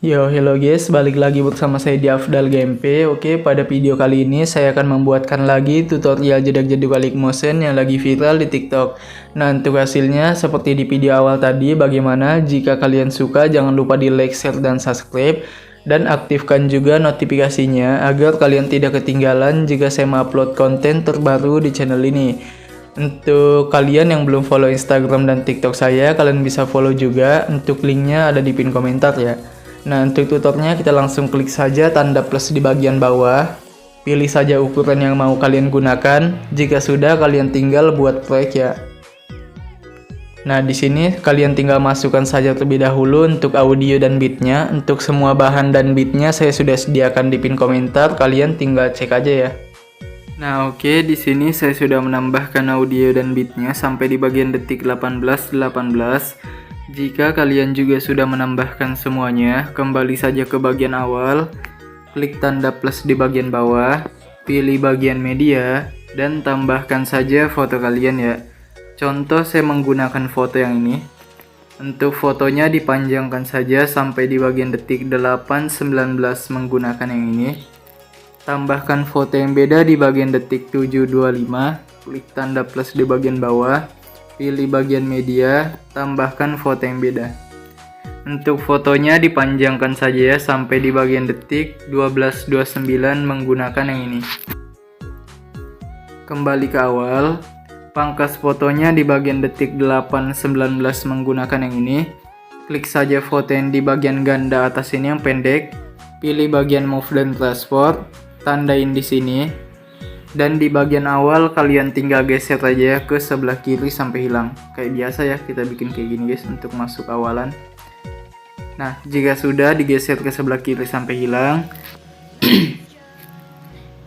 Yo, hello guys, balik lagi bersama saya di Afdal Gameplay. Oke, pada video kali ini saya akan membuatkan lagi tutorial jedak-jeduk Alik Motion yang lagi viral di TikTok. Nah, untuk hasilnya seperti di video awal tadi, bagaimana? Jika kalian suka, jangan lupa di like, share, dan subscribe. Dan aktifkan juga notifikasinya agar kalian tidak ketinggalan jika saya upload konten terbaru di channel ini. Untuk kalian yang belum follow Instagram dan TikTok saya, kalian bisa follow juga. Untuk linknya ada di pin komentar ya. Nah, untuk tutornya kita langsung klik saja tanda plus di bagian bawah. Pilih saja ukuran yang mau kalian gunakan. Jika sudah, kalian tinggal buat proyek ya. Nah, di sini kalian tinggal masukkan saja terlebih dahulu untuk audio dan beatnya. Untuk semua bahan dan beatnya saya sudah sediakan di pin komentar. Kalian tinggal cek aja ya. Nah, oke, di sini saya sudah menambahkan audio dan beatnya sampai di bagian detik 18. Jika kalian juga sudah menambahkan semuanya, kembali saja ke bagian awal, klik tanda plus di bagian bawah, pilih bagian media, dan tambahkan saja foto kalian ya. Contoh saya menggunakan foto yang ini. Untuk fotonya dipanjangkan saja sampai di bagian detik 8:19 menggunakan yang ini. Tambahkan foto yang beda di bagian detik 7:25, klik tanda plus di bagian bawah. Pilih bagian media, tambahkan foto yang beda. Untuk fotonya dipanjangkan saja ya sampai di bagian detik 12:29 menggunakan yang ini. Kembali ke awal, pangkas fotonya di bagian detik 8:19 menggunakan yang ini. Klik saja foto yang di bagian ganda atas ini yang pendek. Pilih bagian move dan transport, tandain di sini. Dan di bagian awal kalian tinggal geser aja ke sebelah kiri sampai hilang. Kayak biasa ya, kita bikin kayak gini guys untuk masuk awalan. Nah, jika sudah digeser ke sebelah kiri sampai hilang,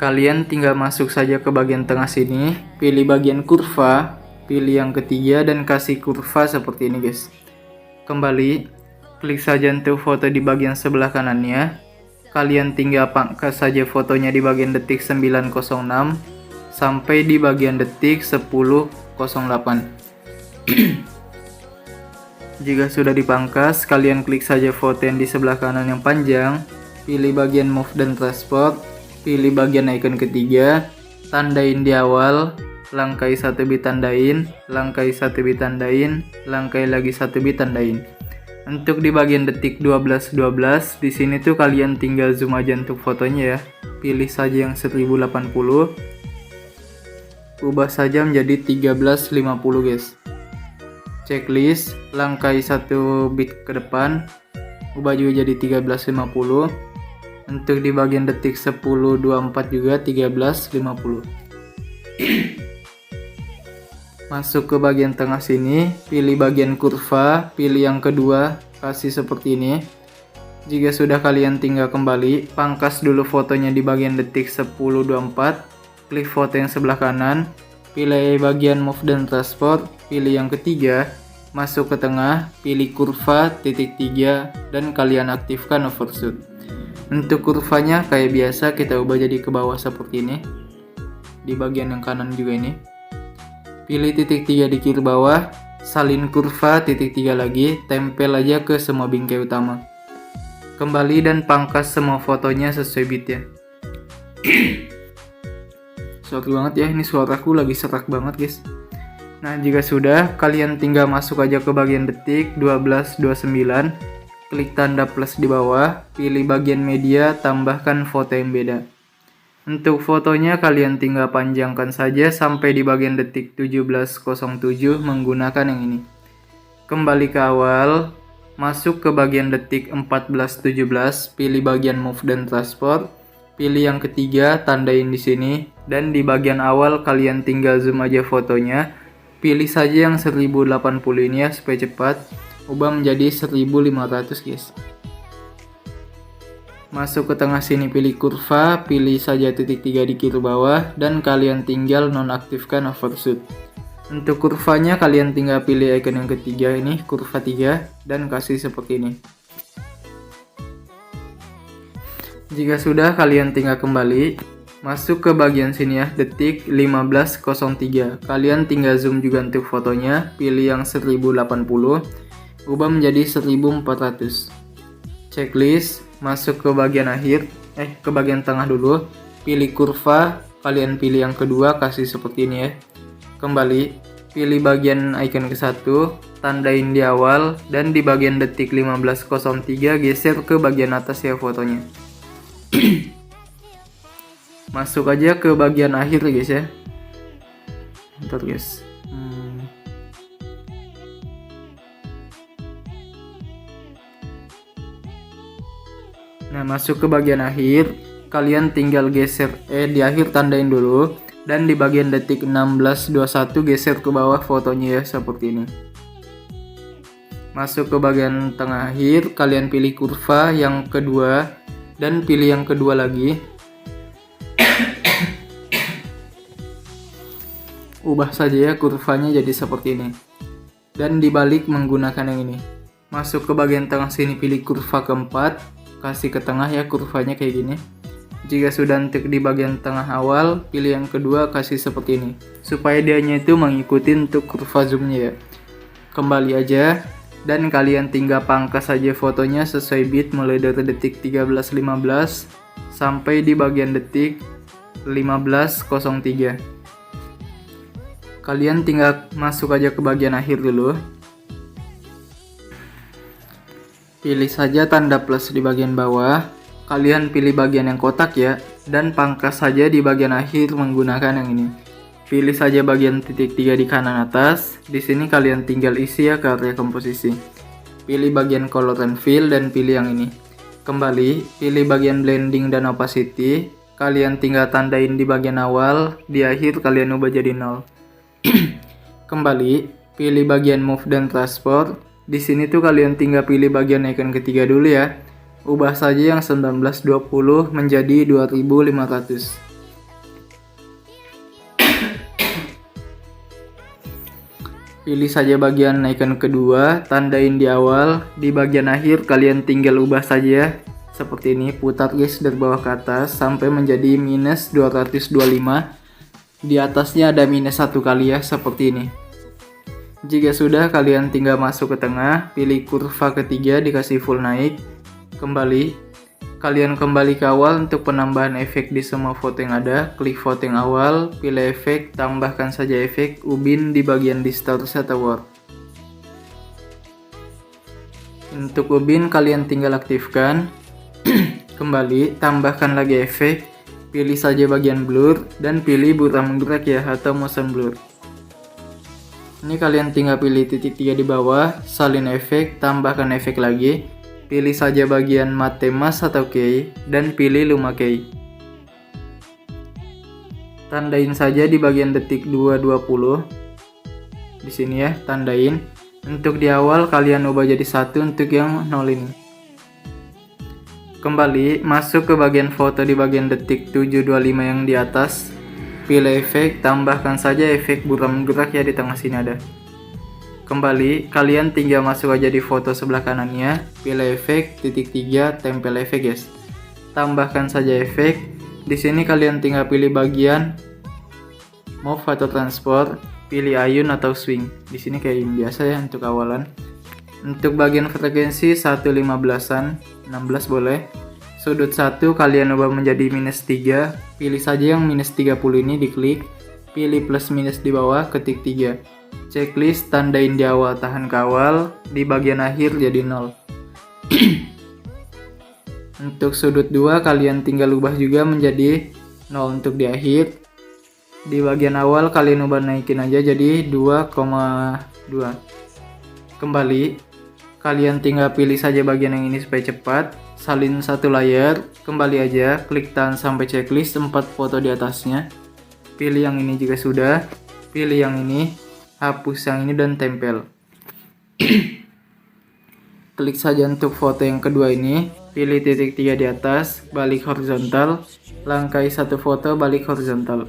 kalian tinggal masuk saja ke bagian tengah sini, pilih bagian kurva, pilih yang ketiga dan kasih kurva seperti ini guys. Kembali, klik saja untuk foto di bagian sebelah kanannya. Kalian tinggal pangkas saja fotonya di bagian detik 9:06 sampai di bagian detik 10:08. Jika sudah dipangkas, kalian klik saja foto yang di sebelah kanan yang panjang, pilih bagian move dan transport, pilih bagian icon ketiga, tandain di awal, langkai 1 bit tandain, langkai 1 bit tandain, langkai lagi 1 bit tandain. Untuk di bagian detik 12:12, di sini tuh kalian tinggal zoom aja untuk fotonya ya. Pilih saja yang 1080. Ubah saja menjadi 1350 guys. Checklist, langkai 1 bit ke depan. Ubah juga jadi 1350. Untuk di bagian detik 10:24 juga 1350. Masuk ke bagian tengah sini, pilih bagian kurva, pilih yang kedua, kasih seperti ini. Jika sudah, kalian tinggal kembali, pangkas dulu fotonya di bagian detik 10:24, klik foto yang sebelah kanan, pilih bagian move dan transport, pilih yang ketiga, masuk ke tengah, pilih kurva, titik 3, dan kalian aktifkan overshoot. Untuk kurvanya kayak biasa kita ubah jadi ke bawah seperti ini, di bagian yang kanan juga ini. Pilih titik 3 di kiri bawah, salin kurva titik 3 lagi, tempel aja ke semua bingkai utama. Kembali dan pangkas semua fotonya sesuai bit ya. Sorry banget ya, ini suaraku lagi serak banget guys. Nah, jika sudah, kalian tinggal masuk aja ke bagian detik 12:29, klik tanda plus di bawah, pilih bagian media, tambahkan foto yang beda. Untuk fotonya kalian tinggal panjangkan saja sampai di bagian detik 17:07 menggunakan yang ini. Kembali ke awal, masuk ke bagian detik 14:17, pilih bagian move dan transport, pilih yang ketiga, tandain di sini, dan di bagian awal kalian tinggal zoom aja fotonya. Pilih saja yang 1080 ini ya supaya cepat. Ubah menjadi 1500 guys. Masuk ke tengah sini, pilih kurva, pilih saja titik 3 di kiri bawah, dan kalian tinggal nonaktifkan overshoot. Untuk kurvanya kalian tinggal pilih icon yang ketiga ini, kurva 3, dan kasih seperti ini. Jika sudah, kalian tinggal kembali masuk ke bagian sini ya, detik 15.03. Kalian tinggal zoom juga untuk fotonya, pilih yang 1080, ubah menjadi 1400. Checklist, masuk ke bagian akhir, ke bagian tengah dulu, pilih kurva, kalian pilih yang kedua, kasih seperti ini ya. Kembali, pilih bagian icon ke-1, tandain di awal, dan di bagian detik 15.03 geser ke bagian atas ya fotonya. Masuk aja ke bagian akhir guys ya. Bentar guys. Nah, masuk ke bagian akhir, kalian tinggal geser di akhir tandain dulu. Dan di bagian detik 16.21 geser ke bawah fotonya ya, seperti ini. Masuk ke bagian tengah akhir, kalian pilih kurva yang kedua dan pilih yang kedua lagi. Ubah saja ya kurvanya jadi seperti ini. Dan dibalik menggunakan yang ini. Masuk ke bagian tengah sini, pilih kurva keempat, kasih ke tengah ya kurvanya kayak gini. Jika sudah untuk di bagian tengah awal, pilih yang kedua, kasih seperti ini. Supaya dianya itu mengikuti untuk kurva zoomnya ya. Kembali aja, dan kalian tinggal pangkas saja fotonya sesuai bit mulai dari detik 13.15 sampai di bagian detik 15.03. Kalian tinggal masuk aja ke bagian akhir dulu. Pilih saja tanda plus di bagian bawah. Kalian pilih bagian yang kotak ya, dan pangkas saja di bagian akhir menggunakan yang ini. Pilih saja bagian titik 3 di kanan atas. Di sini kalian tinggal isi ya ke area komposisi. Pilih bagian color and fill dan pilih yang ini. Kembali, pilih bagian blending dan opacity. Kalian tinggal tandain di bagian awal, di akhir kalian ubah jadi 0. Kembali, pilih bagian move dan transport. Di sini tuh kalian tinggal pilih bagian icon ketiga dulu ya. Ubah saja yang 1920 menjadi 2500. Pilih saja bagian icon kedua, tandain di awal, di bagian akhir kalian tinggal ubah saja seperti ini, putar guys dari bawah ke atas sampai menjadi minus 225. Di atasnya ada minus 1 kali ya, seperti ini. Jika sudah, kalian tinggal masuk ke tengah, pilih kurva ketiga, dikasih full naik. Kembali, kalian kembali ke awal untuk penambahan efek di semua foto yang ada. Klik foto yang awal, pilih efek, tambahkan saja efek ubin di bagian distort atau warp. Untuk ubin kalian tinggal aktifkan. Kembali, tambahkan lagi efek, pilih saja bagian blur dan pilih buram gerak ya atau motion blur. Ini kalian tinggal pilih titik 3 di bawah, salin efek, tambahkan efek lagi. Pilih saja bagian matte mask atau key dan pilih luma key. Tandain saja di bagian detik 2.20. Di sini ya, tandain. Untuk di awal kalian ubah jadi 1 untuk yang 0 ini. Kembali masuk ke bagian foto di bagian detik 7.25 yang di atas. Pilih efek, tambahkan saja efek buram gerak ya, di tengah sini ada. Kembali, kalian tinggal masuk aja di foto sebelah kanannya, pilih efek, titik 3, tempel efek guys. Tambahkan saja efek. Di sini kalian tinggal pilih bagian move atau transport, pilih ayun atau swing. Di sini kayak biasa ya untuk awalan. Untuk bagian frekuensi 1.15an, 16 boleh. Sudut 1 kalian ubah menjadi minus 3, pilih saja yang minus 30 ini, diklik. Pilih plus minus di bawah, ketik 3. Checklist, tandain di awal, tahan ke awal, di bagian akhir jadi 0. Untuk sudut 2 kalian tinggal ubah juga menjadi 0 untuk di akhir. Di bagian awal kalian ubah naikin aja jadi 2,2. Kembali, kalian tinggal pilih saja bagian yang ini supaya cepat. Salin satu layar, kembali aja, klik tahan sampai checklist 4 foto di atasnya. Pilih yang ini jika sudah, pilih yang ini, hapus yang ini dan tempel. Klik saja untuk foto yang kedua ini, pilih titik 3 di atas, balik horizontal, langkai satu foto balik horizontal.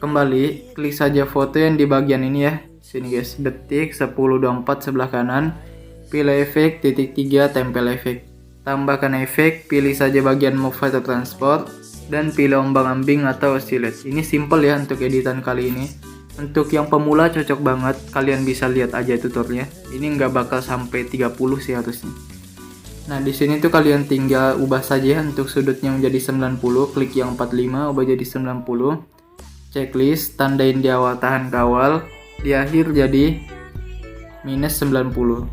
Kembali, klik saja foto yang di bagian ini ya. Sini guys, detik 10.24 sebelah kanan. Pilih efek, titik 3, tempel efek. Tambahkan efek, pilih saja bagian move atau transport, dan pilih ombang-ambing atau oscillate. Ini simple ya untuk editan kali ini. Untuk yang pemula cocok banget, kalian bisa lihat aja tutorialnya. Ini nggak bakal sampai 30 sih harusnya. Nah, di sini tuh kalian tinggal ubah saja untuk sudutnya menjadi 90, klik yang 45, ubah jadi 90. Checklist, tandain di awal tahan kawal, di akhir jadi minus 90.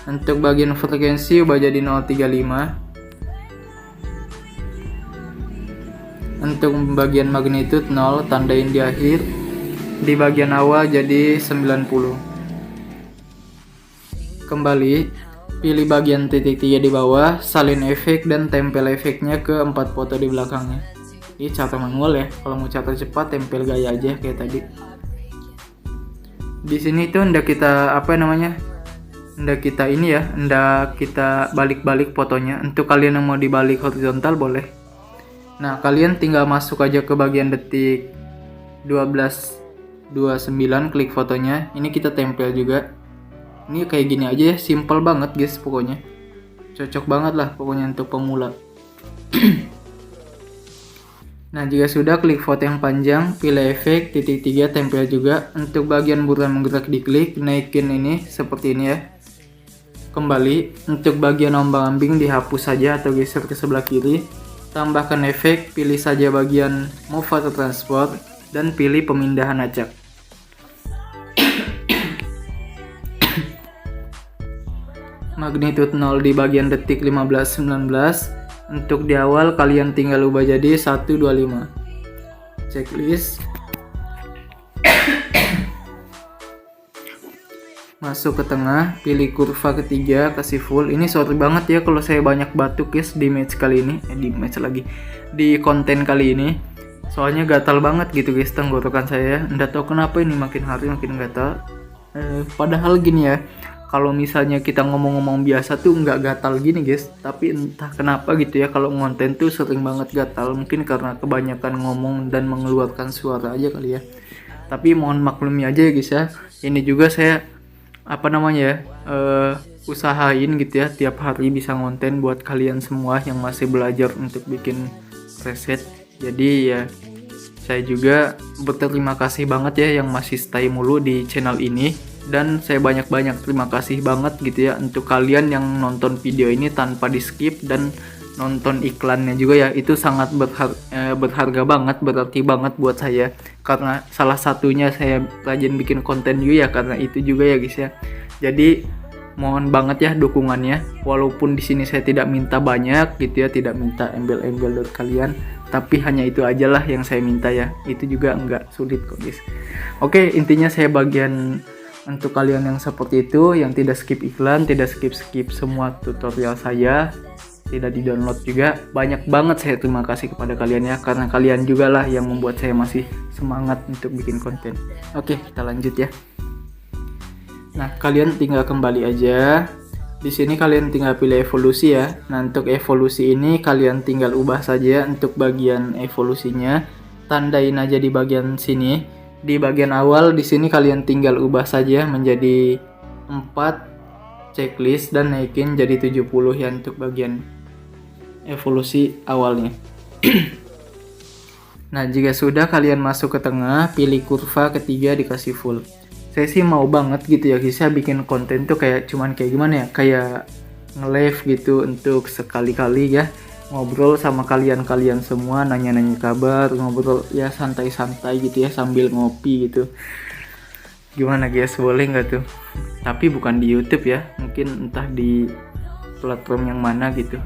Untuk bagian frekuensi ubah jadi 035. Untuk bagian magnitude 0, tandain di akhir, di bagian awal jadi 90. Kembali, pilih bagian titik 3 di bawah, salin efek dan tempel efeknya ke 4 foto di belakangnya. Ini catat manual ya. Kalau mau catat cepat, tempel gaya aja kayak tadi. Di sini tuh ndak kita ndak kita balik-balik fotonya. Untuk kalian yang mau dibalik horizontal boleh. Nah, kalian tinggal masuk aja ke bagian detik 12.29, klik fotonya. Ini kita tempel juga. Ini kayak gini aja ya, simple banget guys pokoknya. Cocok banget lah pokoknya untuk pemula. Nah, jika sudah, klik foto yang panjang, pilih efek, titik 3, tempel juga. Untuk bagian buruan menggerak diklik, naikin ini seperti ini ya. Kembali, untuk bagian ombang-ambing dihapus saja atau geser ke sebelah kiri. Tambahkan efek, pilih saja bagian move atau transport, dan pilih pemindahan acak. Magnitude 0 di bagian detik 15.19. Untuk di awal kalian tinggal ubah jadi 125. Checklist. Masuk ke tengah, pilih kurva ketiga, kasih full. Ini sorry banget ya kalau saya banyak batuk guys di match kali ini, di konten kali ini. Soalnya gatal banget gitu guys tenggorokan saya. Nggak tahu kenapa ini makin hari makin gatal. Padahal gini ya, kalau misalnya kita ngomong-ngomong biasa tuh nggak gatal gini guys, tapi entah kenapa gitu ya, kalau ngonten tuh sering banget gatal. Mungkin karena kebanyakan ngomong dan mengeluarkan suara aja kali ya. Tapi mohon maklumi aja ya guys ya. Ini juga saya usahain gitu ya, tiap hari bisa ngonten buat kalian semua yang masih belajar untuk bikin preset. Jadi ya, saya juga berterima kasih banget ya yang masih stay mulu di channel ini. Dan saya banyak-banyak terima kasih banget gitu ya untuk kalian yang nonton video ini tanpa di skip dan nonton iklannya juga ya. Itu sangat berharga banget, berarti banget buat saya, karena salah satunya saya rajin bikin konten juga ya karena itu juga ya guys ya. Jadi mohon banget ya dukungannya, walaupun di sini saya tidak minta banyak gitu ya, tidak minta embel-embel dari kalian, tapi hanya itu aja lah yang saya minta ya. Itu juga enggak sulit kok guys. Oke, intinya saya bagian untuk kalian yang seperti itu, yang tidak skip iklan, tidak skip semua tutorial saya, tidak di download juga, banyak banget saya terima kasih kepada kalian ya, karena kalian juga lah yang membuat saya masih semangat untuk bikin konten. Oke, kita lanjut ya. Nah, kalian tinggal kembali aja. Di sini kalian tinggal pilih evolusi ya. Nah, untuk evolusi ini kalian tinggal ubah saja untuk bagian evolusinya. Tandain aja di bagian sini. Di bagian awal di sini kalian tinggal ubah saja menjadi 4, checklist, dan naikin jadi 70 ya untuk bagian evolusi awalnya. Nah, jika sudah, kalian masuk ke tengah, pilih kurva ketiga, dikasih full. Saya sih mau banget gitu ya guys, saya bikin konten tuh kayak gimana ya, kayak nge-live gitu untuk sekali-kali ya, ngobrol sama kalian semua, nanya-nanya kabar, ngobrol ya santai-santai gitu ya sambil ngopi gitu. Gimana guys, boleh nggak tuh? Tapi bukan di YouTube ya, mungkin entah di platform yang mana gitu.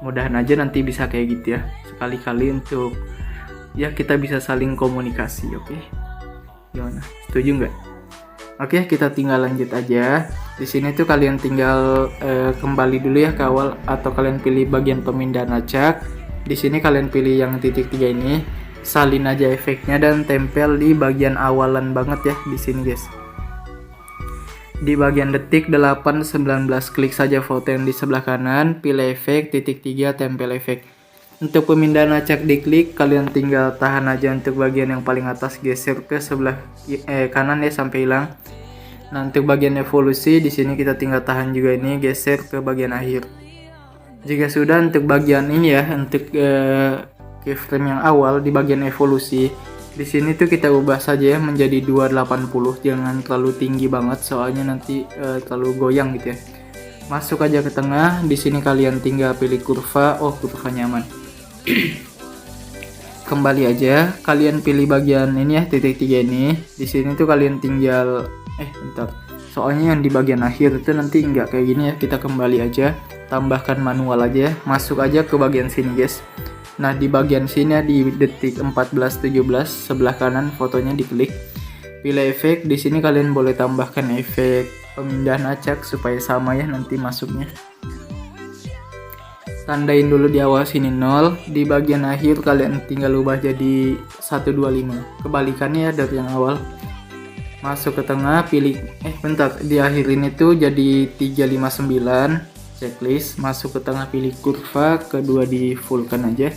Mudahan aja nanti bisa kayak gitu ya, sekali-kali untuk ya kita bisa saling komunikasi. Oke, gimana? Setuju nggak? Oke, kita tinggal lanjut aja. Di sini tuh kalian tinggal kembali dulu ya ke awal, atau kalian pilih bagian pemindahan acak. Di sini kalian pilih yang titik 3 ini, salin aja efeknya dan tempel di bagian awalan banget ya di sini guys. Di bagian detik 8.19, klik saja foto yang di sebelah kanan, pilih efek, titik 3, tempel efek. Untuk pemindahan acak diklik, kalian tinggal tahan aja untuk bagian yang paling atas, geser ke sebelah kanan ya sampai hilang. Nah, untuk bagian evolusi di sini kita tinggal tahan juga ini, geser ke bagian akhir. Jika sudah untuk bagian ini ya, untuk keyframe yang awal di bagian evolusi, di sini tuh kita ubah saja ya menjadi 280, jangan terlalu tinggi banget soalnya nanti terlalu goyang gitu ya. Masuk aja ke tengah, di sini kalian tinggal pilih kurva, kurva nyaman. Kembali aja, kalian pilih bagian ini ya, titik 3 ini. Di sini tuh kalian tinggal bentar. Soalnya yang di bagian akhir itu nanti nggak kayak gini ya. Kita kembali aja, tambahkan manual aja. Masuk aja ke bagian sini, guys. Nah, di bagian sini di detik 14:17 sebelah kanan fotonya diklik. Pilih efek. Di sini kalian boleh tambahkan efek pemindahan acak supaya sama ya nanti masuknya. Tandain dulu di awal sini 0, di bagian akhir kalian tinggal ubah jadi 125. Kebalikannya ya dari yang awal. Masuk ke tengah, pilih di akhir ini tuh jadi 359 checklist. Masuk ke tengah, pilih kurva, kedua di fullkan aja.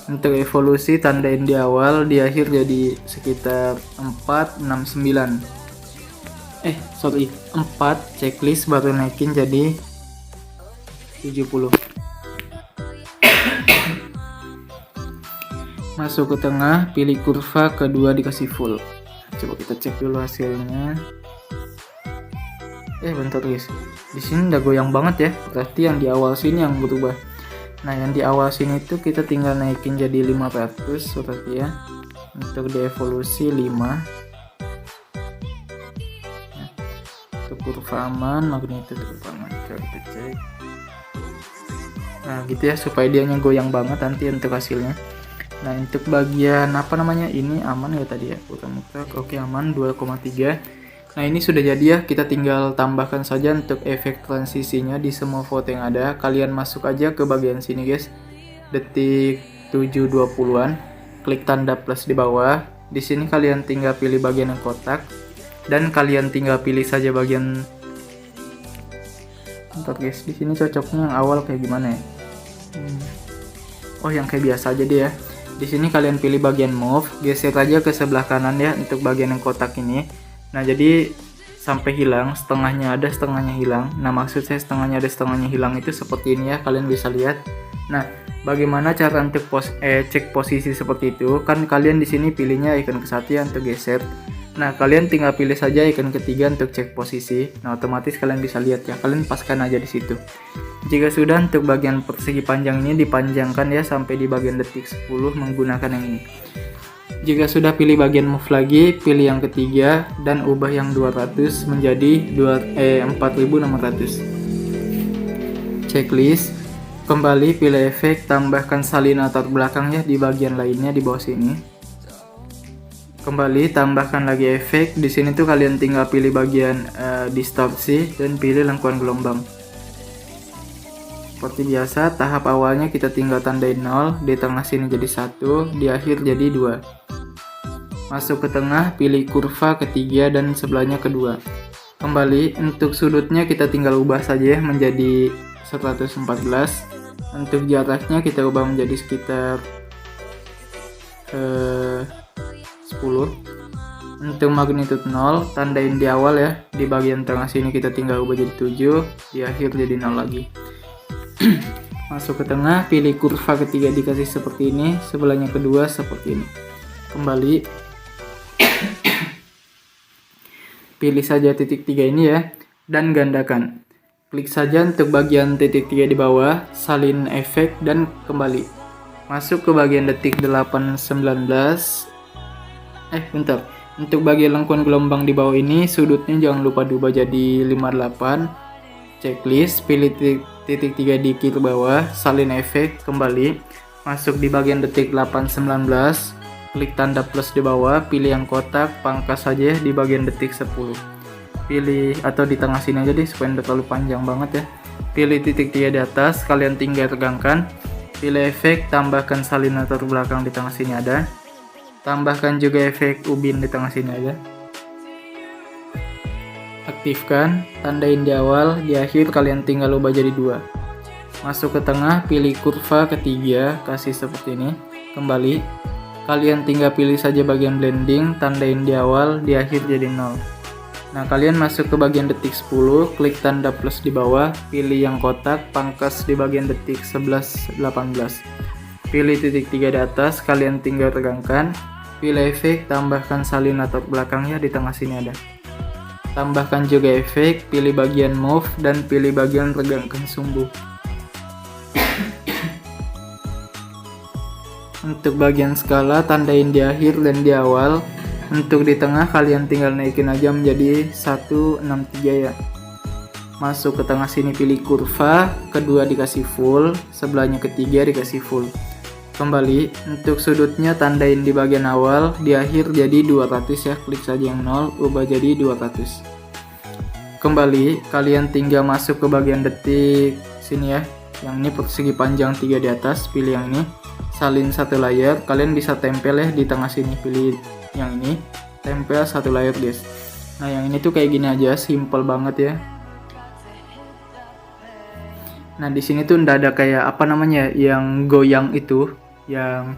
Untuk evolusi tandain di awal, di akhir jadi sekitar 469. 4 checklist baru naikin jadi 70. Masuk ke tengah, pilih kurva, kedua dikasih full. Coba kita cek dulu hasilnya. Bentar guys, di sini udah goyang banget ya, berarti yang di awal sini yang berubah. Nah, yang di awal sini tuh kita tinggal naikin jadi 500 berarti ya. Untuk di evolusi 5. Nah, untuk kurva aman, magnitude kurva aman. Coba kita cek. Nah gitu ya, supaya dia goyang banget nanti untuk hasilnya. Nah, untuk bagian ini aman ya tadi ya, muter-muter. Oke, aman 2,3. Nah, ini sudah jadi ya, kita tinggal tambahkan saja untuk efek transisinya di semua foto yang ada. Kalian masuk aja ke bagian sini guys, detik 7:20-an, klik tanda plus di bawah. Di sini kalian tinggal pilih bagian yang kotak dan kalian tinggal pilih saja bagian. Bentar guys, di sini cocoknya yang awal kayak gimana ya? Yang kayak biasa aja deh ya. Di sini kalian pilih bagian move, geser aja ke sebelah kanan ya untuk bagian yang kotak ini. Nah, jadi sampai hilang, setengahnya ada, setengahnya hilang. Nah, maksud saya setengahnya ada, setengahnya hilang itu seperti ini ya, kalian bisa lihat. Nah, bagaimana cara untuk cek posisi seperti itu? Kan kalian di sini pilihnya icon ke satu ya untuk geser. Nah, kalian tinggal pilih saja icon ketiga untuk cek posisi. Nah, otomatis kalian bisa lihat ya, kalian paskan aja di situ. Jika sudah, untuk bagian persegi panjang ini dipanjangkan ya sampai di bagian detik 10 menggunakan yang ini. Jika sudah, pilih bagian move lagi, pilih yang ketiga dan ubah yang 200 menjadi 4600. Checklist. Kembali pilih efek, tambahkan salin latar belakang ya di bagian lainnya di bawah sini. Kembali tambahkan lagi efek. Di sini tuh kalian tinggal pilih bagian distorsi dan pilih lengkuan gelombang. Seperti biasa, tahap awalnya kita tinggal tandain 0, di tengah sini jadi 1, di akhir jadi 2. Masuk ke tengah, pilih kurva ketiga dan sebelahnya kedua. Kembali, untuk sudutnya kita tinggal ubah saja menjadi 114. Untuk jaraknya kita ubah menjadi sekitar 10. Untuk magnitude 0, tandain di awal ya, di bagian tengah sini kita tinggal ubah jadi 7, di akhir jadi 0 lagi. Masuk ke tengah, pilih kurva ketiga dikasih seperti ini, sebelahnya kedua seperti ini. Kembali, pilih saja titik 3 ini ya, dan gandakan. Klik saja untuk bagian titik 3 di bawah, salin efek dan kembali. Masuk ke bagian detik 8:19. Bentar. Untuk bagian lengkuan gelombang di bawah ini, sudutnya jangan lupa diubah jadi 58. Checklist, pilih titik 3 di kiri bawah, salin efek, kembali. Masuk di bagian detik 8:19, klik tanda plus di bawah, pilih yang kotak, pangkas saja di bagian detik 10. Pilih atau di tengah sini aja deh supaya tidak terlalu panjang banget ya. Pilih titik 3 di atas, kalian tinggal tegangkan. Pilih efek, tambahkan salin latar belakang di tengah sini ada. Tambahkan juga efek ubin di tengah sini aja. Aktifkan, tandain di awal, di akhir kalian tinggal ubah jadi 2. Masuk ke tengah, pilih kurva ketiga, kasih seperti ini. Kembali, kalian tinggal pilih saja bagian blending, tandain di awal, di akhir jadi 0. Nah, kalian masuk ke bagian detik 10, klik tanda plus di bawah, pilih yang kotak, pangkas di bagian detik 11-18. Pilih titik 3 di atas, kalian tinggal regangkan, pilih efek, tambahkan salin latar belakangnya di tengah sini ada. Tambahkan juga efek, pilih bagian move, dan pilih bagian regangkan sumbu. Untuk bagian skala, tandain di akhir dan di awal. Untuk di tengah, kalian tinggal naikin aja menjadi 163 ya. Masuk ke tengah sini, pilih kurva, kedua dikasih full, sebelahnya ketiga dikasih full. Kembali, untuk sudutnya tandain di bagian awal, di akhir jadi 200 ya, klik saja yang 0, ubah jadi 200. Kembali, kalian tinggal masuk ke bagian detik sini ya, yang ini persegi panjang 3 di atas, pilih yang ini, salin satu layar, kalian bisa tempel ya di tengah sini, pilih yang ini, tempel satu layar guys. Nah yang ini tuh kayak gini aja, simple banget ya. Nah di sini tuh ndak ada kayak apa namanya yang goyang itu, yang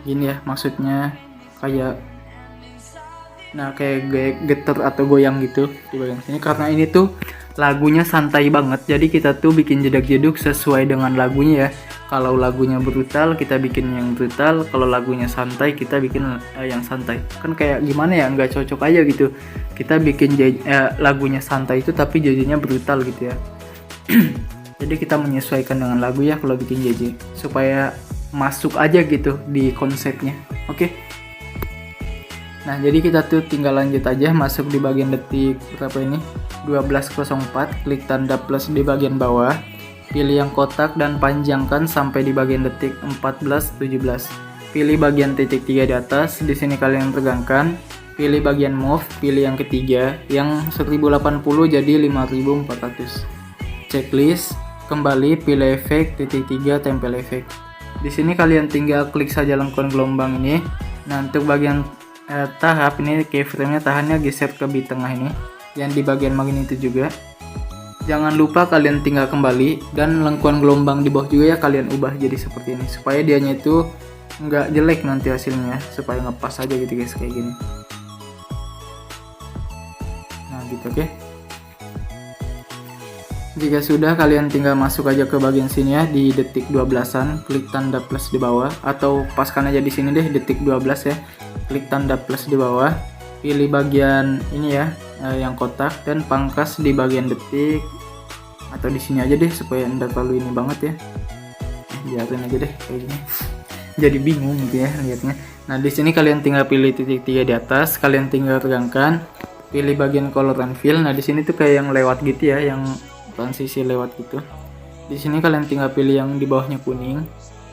gini ya, maksudnya kayak kayak geter atau goyang gitu di bagian sini, karena ini tuh lagunya santai banget, jadi kita tuh bikin jedak-jeduk sesuai dengan lagunya ya. Kalau lagunya brutal kita bikin yang brutal, kalau lagunya santai kita bikin yang santai. Kan kayak gimana ya, nggak cocok aja gitu kita bikin lagunya santai itu tapi JJ-nya brutal gitu ya. Jadi kita menyesuaikan dengan lagu ya kalau bikin JJ, supaya masuk aja gitu di konsepnya. Oke. Nah jadi kita tuh tinggal lanjut aja, masuk di bagian detik berapa ini, 12.04, klik tanda plus di bagian bawah, pilih yang kotak dan panjangkan sampai di bagian detik 14.17. Pilih bagian titik 3 di atas, di sini kalian tegangkan, pilih bagian move, pilih yang ketiga, yang 1080 jadi 5400. Checklist, kembali pilih efek, titik 3 tempel efek. Di sini kalian tinggal klik saja lengkuan gelombang ini. Nah untuk bagian tahap ini keyframe-nya tahannya geser ke di tengah ini, yang di bagian magneto juga. Jangan lupa kalian tinggal kembali dan lengkuan gelombang di bawah juga ya kalian ubah jadi seperti ini, supaya dianya itu nggak jelek nanti hasilnya, supaya ngepas aja gitu guys kayak gini. Nah gitu oke. Jika sudah, kalian tinggal masuk aja ke bagian sini ya, di detik 12-an, klik tanda plus di bawah, atau paskan aja di sini deh detik 12 ya, klik tanda plus di bawah, pilih bagian ini ya, yang kotak, dan pangkas di bagian detik, atau di sini aja deh supaya enggak terlalu ini banget ya. Biarin aja deh kayak gini. Jadi bingung gitu ya lihatnya. Nah di sini kalian tinggal pilih titik 3 di atas, kalian tinggal tegangkan, pilih bagian color and fill. Nah di sini tuh kayak yang lewat gitu ya, yang transisi lewat gitu. Di sini kalian tinggal pilih yang di bawahnya kuning,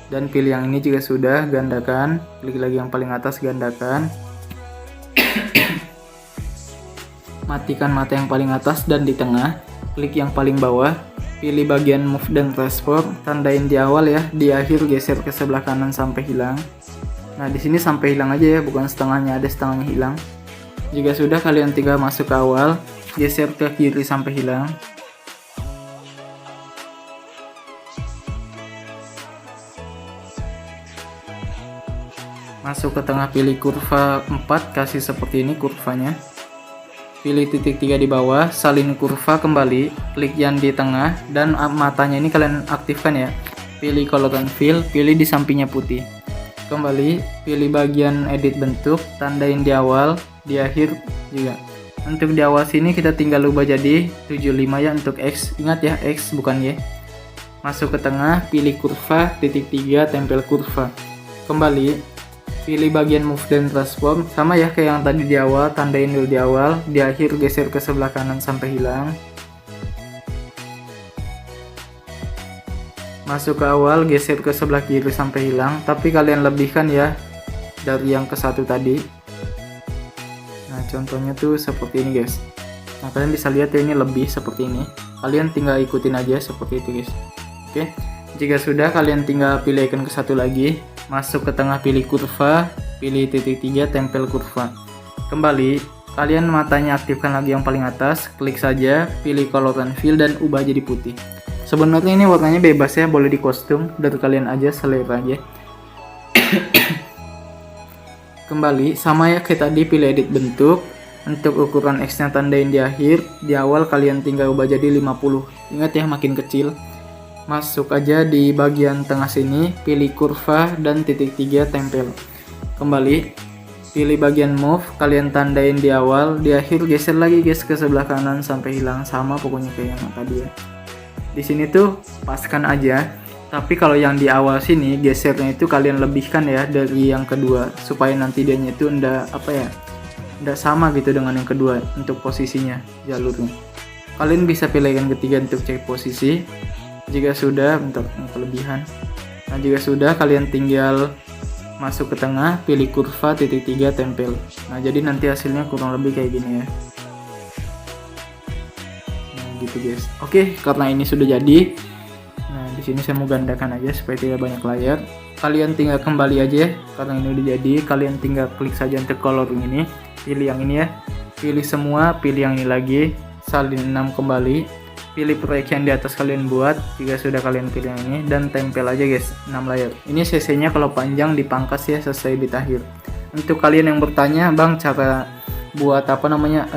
dan pilih yang ini juga sudah, gandakan, klik lagi yang paling atas, gandakan. Matikan mata yang paling atas dan di tengah, klik yang paling bawah, pilih bagian move dan transform, tandain di awal ya, di akhir geser ke sebelah kanan sampai hilang. Nah di sini sampai hilang aja ya, bukan setengahnya, ada setengahnya hilang. Jika sudah, kalian tinggal masuk ke awal, geser ke kiri sampai hilang. Masuk ke tengah, pilih kurva 4, kasih seperti ini kurvanya. Pilih titik 3 di bawah, salin kurva kembali, klik yang di tengah, dan matanya ini kalian aktifkan ya. Pilih color and fill, pilih di sampingnya putih. Kembali, pilih bagian edit bentuk, tandain di awal, di akhir juga. Untuk di awal sini kita tinggal ubah jadi 75 ya untuk X, ingat ya X bukan Y. Masuk ke tengah, pilih kurva, titik 3, tempel kurva. Kembali, pilih bagian move dan transform, sama ya kayak yang tadi di awal, tandain dulu di awal, di akhir geser ke sebelah kanan sampai hilang. Masuk ke awal, geser ke sebelah kiri sampai hilang, tapi kalian lebihkan ya dari yang ke satu tadi. Nah contohnya tuh seperti ini guys. Nah kalian bisa lihat ya, ini lebih seperti ini, kalian tinggal ikutin aja seperti itu guys. Oke, jika sudah, kalian tinggal pilih icon ke satu lagi, masuk ke tengah, pilih kurva, pilih titik 3, tempel kurva. Kembali, kalian matanya aktifkan lagi yang paling atas, klik saja, pilih color and fill dan ubah jadi putih. Sebenarnya ini warnanya bebas ya, boleh di kostum dari kalian aja, selera aja. Kembali sama ya kayak tadi, pilih edit bentuk. Untuk ukuran X nya tandain di akhir, di awal kalian tinggal ubah jadi 50. Ingat ya, makin kecil. Masuk aja di bagian tengah sini, pilih kurva dan titik 3 tempel. Kembali, pilih bagian move, kalian tandain di awal, di akhir geser lagi guys ke sebelah kanan sampai hilang, sama pokoknya kayak yang tadi ya. Di sini tuh paskan aja. Tapi kalau yang di awal sini gesernya itu kalian lebihkan ya dari yang kedua, supaya nanti dianya itu ndak sama gitu dengan yang kedua untuk posisinya, jalurnya. Kalian bisa pilih yang ketiga untuk cek posisi. Jika sudah, untuk kelebihan. Nah, jika sudah, kalian tinggal masuk ke tengah, pilih kurva titik 3 tempel. Nah, jadi nanti hasilnya kurang lebih kayak gini ya. Nah, gitu guys. Oke, karena ini sudah jadi. Nah, di sini saya mau gandakan aja supaya tidak banyak layar. Kalian tinggal kembali aja karena ini udah jadi. Kalian tinggal klik saja untuk coloring ini. Pilih yang ini ya. Pilih semua, pilih yang ini lagi. Salin 6 kembali. Pilih proyek yang di atas kalian buat. Jika sudah kalian pilih yang ini dan tempel aja guys 6 layar. Ini cc-nya kalau panjang dipangkas ya sesuai di akhir. Untuk kalian yang bertanya, "Bang, cara buat apa namanya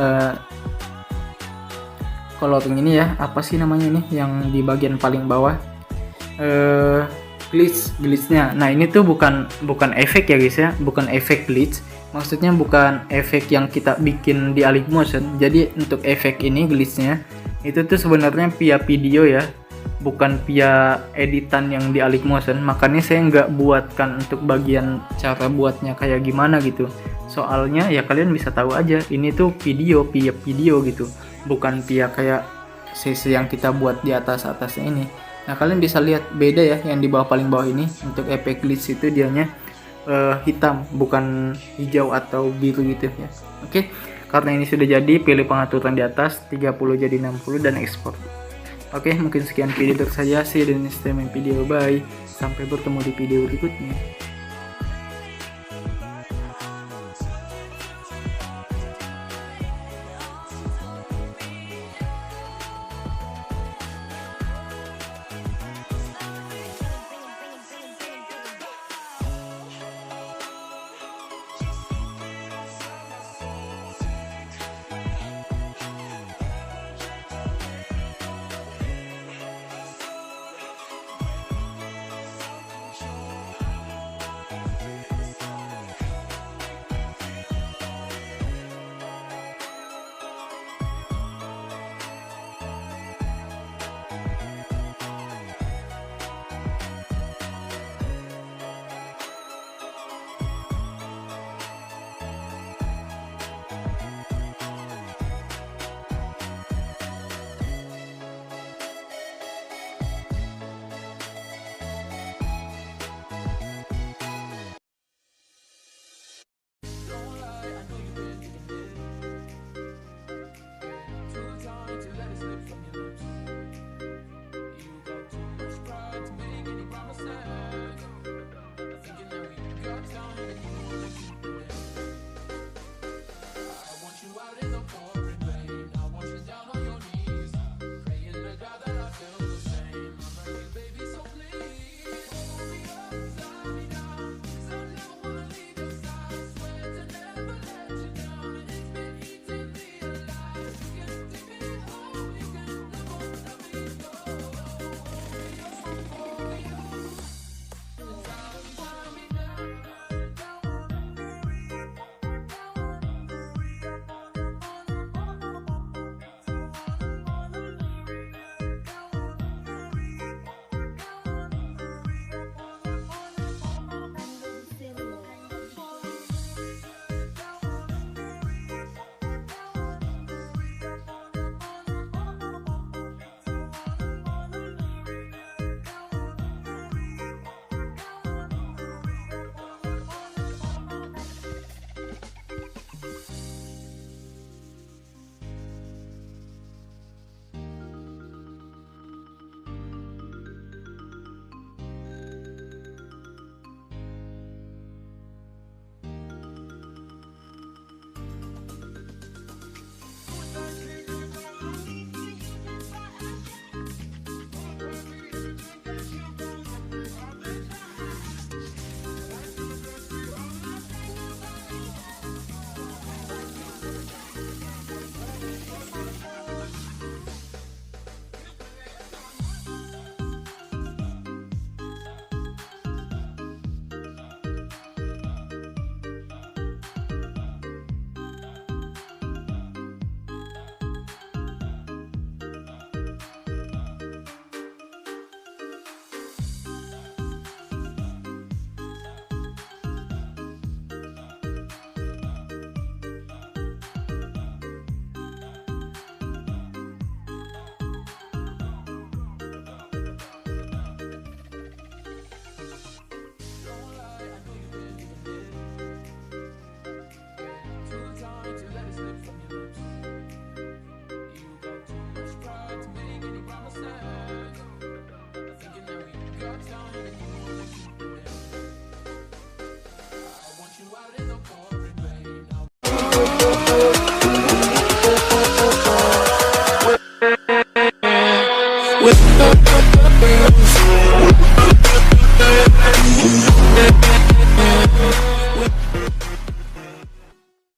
coloring ini ya, apa sih namanya ini yang di bagian paling bawah, glitch-nya." Nah, ini tuh bukan efek ya guys ya, bukan efek glitch. Maksudnya bukan efek yang kita bikin di Alik Motion. Jadi untuk efek ini glitch-nya itu tuh sebenarnya via video ya, bukan via editan yang di Alik Motion. Makanya saya nggak buatkan untuk bagian cara buatnya kayak gimana gitu. Soalnya ya kalian bisa tahu aja, ini tuh via video gitu, bukan via kayak CC yang kita buat di atasnya ini. Nah, kalian bisa lihat beda ya, yang di bawah paling bawah ini untuk efek glitch itu dianya hitam, bukan hijau atau biru gitu ya. Oke, karena ini sudah jadi, pilih pengaturan di atas 30 jadi 60 dan ekspor. Oke, mungkin sekian video dari saya. See you in the next video. Bye, sampai bertemu di video berikutnya. with